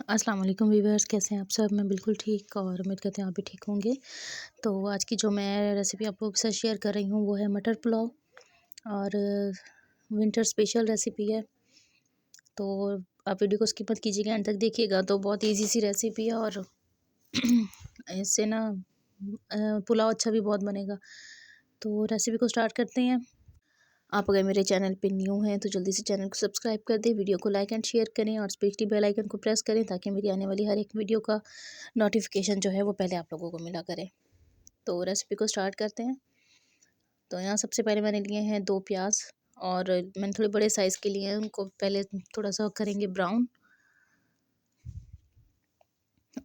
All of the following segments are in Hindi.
अस्सलाम वालेकुम वीवर्स, कैसे हैं आप सब। मैं बिल्कुल ठीक और उम्मीद करते हैं आप भी ठीक होंगे। तो आज की जो मैं रेसिपी आप लोगों के साथ शेयर कर रही हूँ वो है मटर पुलाव और विंटर स्पेशल रेसिपी है। तो आप वीडियो को स्किप मत कीजिएगा, एंड तक देखिएगा। तो बहुत इजी सी रेसिपी है और इससे ना पुलाव अच्छा भी बहुत बनेगा। तो रेसिपी को स्टार्ट करते हैं। आप अगर मेरे चैनल पे न्यू हैं तो जल्दी से चैनल को सब्सक्राइब कर दें, वीडियो को लाइक एंड शेयर करें और स्पेशली बेल आइकन को प्रेस करें ताकि मेरी आने वाली हर एक वीडियो का नोटिफिकेशन जो है वो पहले आप लोगों को मिला करे। तो रेसिपी को स्टार्ट करते हैं। तो यहाँ सबसे पहले मैंने लिए हैं 2 प्याज और मैंने थोड़े बड़े साइज़ के लिए हैं, उनको पहले थोड़ा सा करेंगे ब्राउन।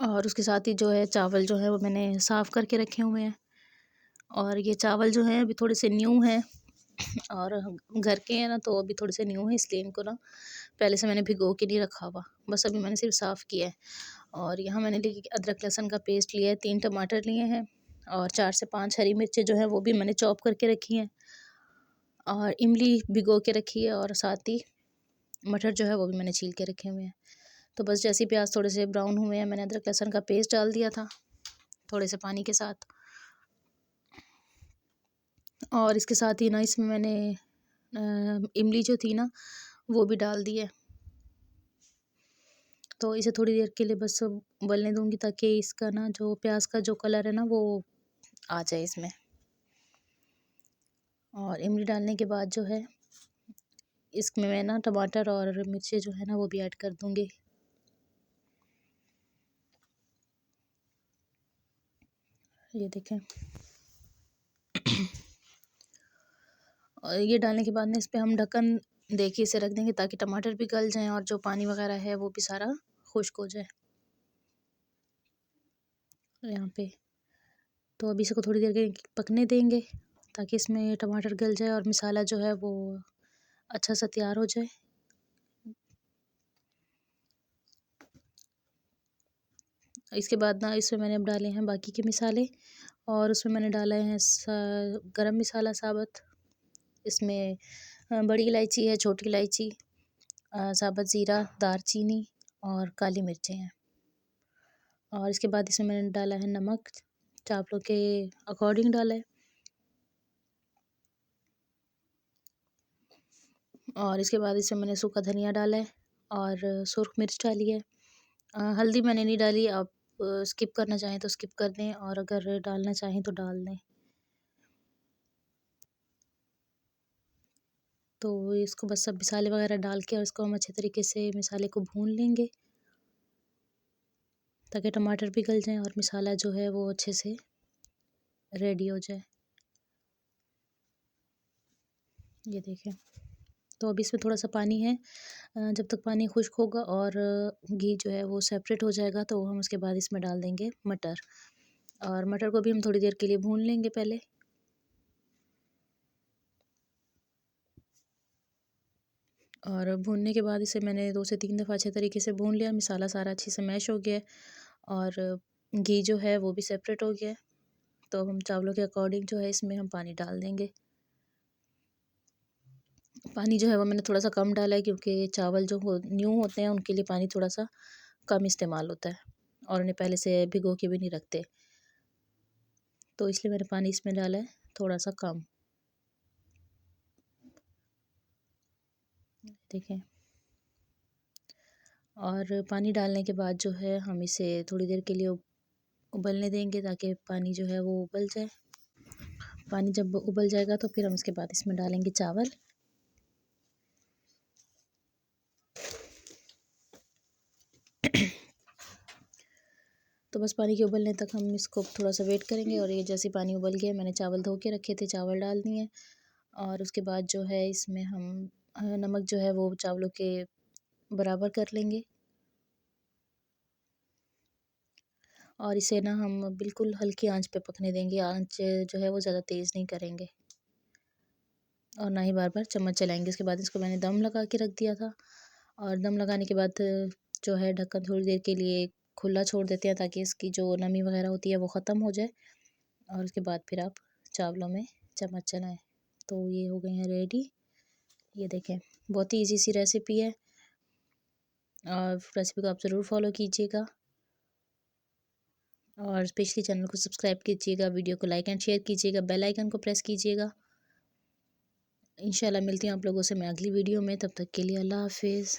और उसके साथ ही जो है चावल जो है वो मैंने साफ़ करके रखे हुए हैं। और ये चावल जो हैं अभी थोड़े से न्यू हैं और घर के हैं ना, तो अभी थोड़े से न्यू हैं, इसलिए इनको ना पहले से मैंने भिगो के नहीं रखा हुआ, बस अभी मैंने सिर्फ साफ़ किया है। और यहाँ मैंने अदरक लहसुन का पेस्ट लिया है, 3 टमाटर लिए हैं और 4 से 5 हरी मिर्चें जो हैं वो भी मैंने चॉप करके रखी हैं। और इमली भिगो के रखी है और साथ ही मटर जो है वो भी मैंने छील के रखे हुए हैं। तो बस जैसे ही प्याज थोड़े से ब्राउन हुए हैं, मैंने अदरक लहसुन का पेस्ट डाल दिया था थोड़े से पानी के साथ। और इसके साथ ही ना इसमें मैंने इमली जो थी ना वो भी डाल दी है। तो इसे थोड़ी देर के लिए बस उबलने दूंगी ताकि इसका ना जो प्याज का जो कलर है ना वो आ जाए इसमें। और इमली डालने के बाद जो है इसमें मैं ना टमाटर और मिर्ची जो है ना वो भी ऐड कर दूंगी। ये देखें। और ये डालने के बाद ना इस पे हम ढक्कन दे के इसे रख देंगे ताकि टमाटर भी गल जाएं और जो पानी वगैरह है वो भी सारा खुश्क हो जाए यहाँ पे। तो अभी इसको थोड़ी देर के पकने देंगे ताकि इसमें टमाटर गल जाए और मसाला जो है वो अच्छा सा तैयार हो जाए। इसके बाद ना इसमें मैंने अब डाले हैं बाकी के मसाले और उसमें मैंने डाला है गरम मसाला साबुत। इसमें बड़ी इलायची है, छोटी इलायची, साबुत ज़ीरा, दालचीनी और काली मिर्चें हैं। और इसके बाद इसमें मैंने डाला है नमक, चावलों के अकॉर्डिंग डाला है। और इसके बाद इसमें मैंने सूखा धनिया डाला है और सुरख मिर्च डाली है। हल्दी मैंने नहीं डाली, आप स्किप करना चाहें तो स्किप कर दें और अगर डालना चाहें तो डाल दें। तो इसको बस सब मसाले वगैरह डाल के और इसको हम अच्छे तरीके से मसाले को भून लेंगे ताकि टमाटर भी गल जाएं और मसाला जो है वो अच्छे से रेडी हो जाए। ये देखें। तो अभी इसमें थोड़ा सा पानी है, जब तक पानी खुश्क होगा और घी जो है वो सेपरेट हो जाएगा तो हम उसके बाद इसमें डाल देंगे मटर। और मटर को भी हम थोड़ी देर के लिए भून लेंगे पहले। और भूनने के बाद इसे मैंने 2 से 3 दफ़ा अच्छे तरीके से भून लिया, मसाला सारा अच्छे से मैश हो गया है और घी जो है वो भी सेपरेट हो गया है। तो अब हम चावलों के अकॉर्डिंग जो है इसमें हम पानी डाल देंगे। पानी जो है वो मैंने थोड़ा सा कम डाला है क्योंकि चावल जो न्यू होते हैं उनके लिए पानी थोड़ा सा कम इस्तेमाल होता है और उन्हें पहले से भिगो के भी नहीं रखते, तो इसलिए मैंने पानी इसमें डाला है थोड़ा सा कम। देखें। और पानी डालने के बाद जो है हम इसे थोड़ी देर के लिए उबलने देंगे ताकि पानी जो है वो उबल जाए। पानी जब उबल जाएगा तो फिर हम इसके बाद इसमें डालेंगे चावल। तो बस पानी के उबलने तक हम इसको थोड़ा सा वेट करेंगे। और ये जैसे पानी उबल गया, मैंने चावल धो के रखे थे, चावल डाल दिए और उसके बाद जो है इसमें हम नमक जो है वो चावलों के बराबर कर लेंगे। और इसे ना हम बिल्कुल हल्की आंच पे पकने देंगे, आंच जो है वो ज़्यादा तेज़ नहीं करेंगे और ना ही बार बार चम्मच चलाएंगे। उसके बाद इसको मैंने दम लगा के रख दिया था और दम लगाने के बाद जो है ढक्कन थोड़ी देर के लिए खुला छोड़ देते हैं ताकि इसकी जो नमी वगैरह होती है वो ख़त्म हो जाए। और उसके बाद फिर आप चावलों में चम्मच चलाएं। तो ये हो गए हैं रेडी। ये देखें, बहुत ही ईजी सी रेसिपी है और रेसिपी को आप ज़रूर फॉलो कीजिएगा और स्पेशली चैनल को सब्सक्राइब कीजिएगा, वीडियो को लाइक एंड शेयर कीजिएगा, बेल आइकन को प्रेस कीजिएगा। इंशाल्लाह मिलती हूँ आप लोगों से मैं अगली वीडियो में, तब तक के लिए अल्लाह हाफिज़।